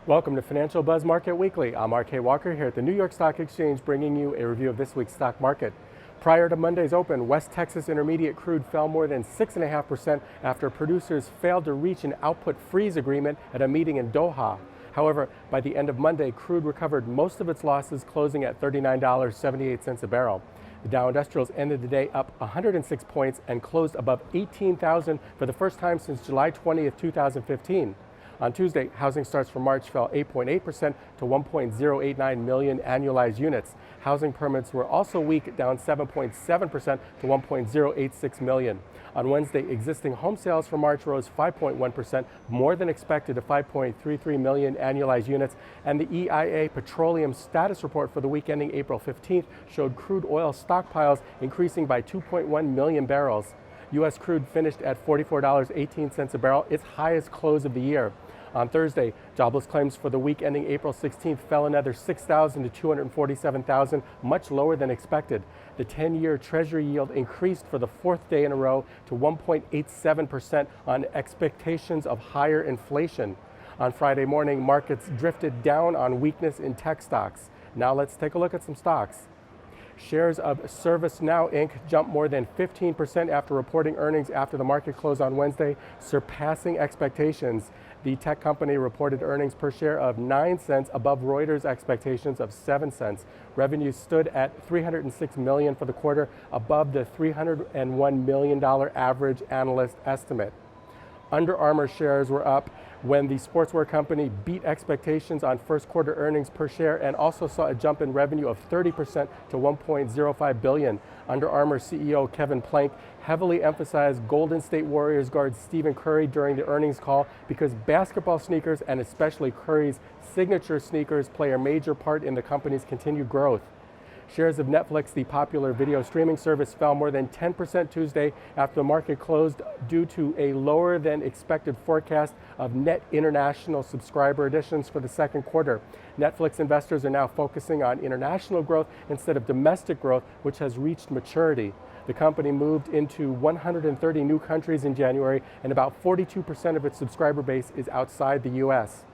Welcome to Financial Buzz Market Weekly. I'm RK Walker here at the New York Stock Exchange bringing you a review of this week's stock market. Prior to Monday's open, West Texas Intermediate crude fell more than 6.5% after producers failed to reach an output freeze agreement at a meeting in Doha. However, by the end of Monday, crude recovered most of its losses, closing at $39.78 a barrel. The Dow Industrials ended the day up 106 points and closed above 18,000 for the first time since July 20th, 2015. On Tuesday, housing starts for March fell 8.8% to 1.089 million annualized units. Housing permits were also weak, down 7.7% to 1.086 million. On Wednesday, existing home sales for March rose 5.1%, more than expected, to 5.33 million annualized units. And the EIA petroleum status report for the week ending April 15th showed crude oil stockpiles increasing by 2.1 million barrels. U.S. crude finished at $44.18 a barrel, its highest close of the year. On Thursday, jobless claims for the week ending April 16th fell another 6,000 to 247,000, much lower than expected. The 10-year Treasury yield increased for the fourth day in a row to 1.87% on expectations of higher inflation. On Friday morning, markets drifted down on weakness in tech stocks. Now let's take a look at some stocks. Shares of ServiceNow Inc. jumped more than 15% after reporting earnings after the market closed on Wednesday, surpassing expectations. The tech company reported earnings per share of 9 cents, above Reuters' expectations of 7 cents. Revenue stood at $306 million for the quarter, above the $301 million average analyst estimate. Under Armour shares were up when the sportswear company beat expectations on first quarter earnings per share and also saw a jump in revenue of 30% to $1.05 billion. Under Armour CEO Kevin Plank heavily emphasized Golden State Warriors guard Stephen Curry during the earnings call because basketball sneakers, and especially Curry's signature sneakers, play a major part in the company's continued growth. Shares of Netflix, the popular video streaming service, fell more than 10% Tuesday after the market closed due to a lower than expected forecast of net international subscriber additions for the second quarter. Netflix investors are now focusing on international growth instead of domestic growth, which has reached maturity. The company moved into 130 new countries in January, and about 42% of its subscriber base is outside the U.S.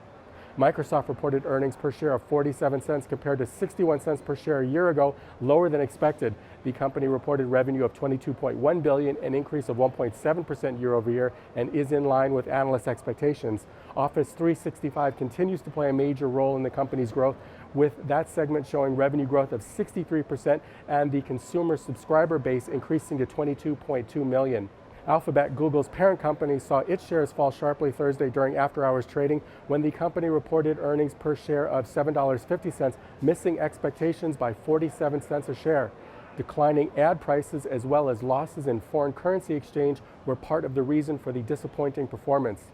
Microsoft reported earnings per share of 47 cents compared to 61 cents per share a year ago, lower than expected. The company reported revenue of $22.1 billion, an increase of 1.7% year over year, and is in line with analyst expectations. Office 365 continues to play a major role in the company's growth, with that segment showing revenue growth of 63% and the consumer subscriber base increasing to 22.2 million. Alphabet, Google's parent company, saw its shares fall sharply Thursday during after-hours trading when the company reported earnings per share of $7.50, missing expectations by 47 cents a share. Declining ad prices as well as losses in foreign currency exchange were part of the reason for the disappointing performance.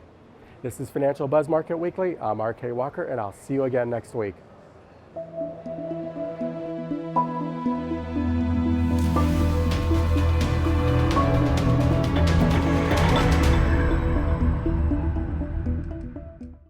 This is Financial Buzz Market Weekly. I'm RK Walker, and I'll see you again next week.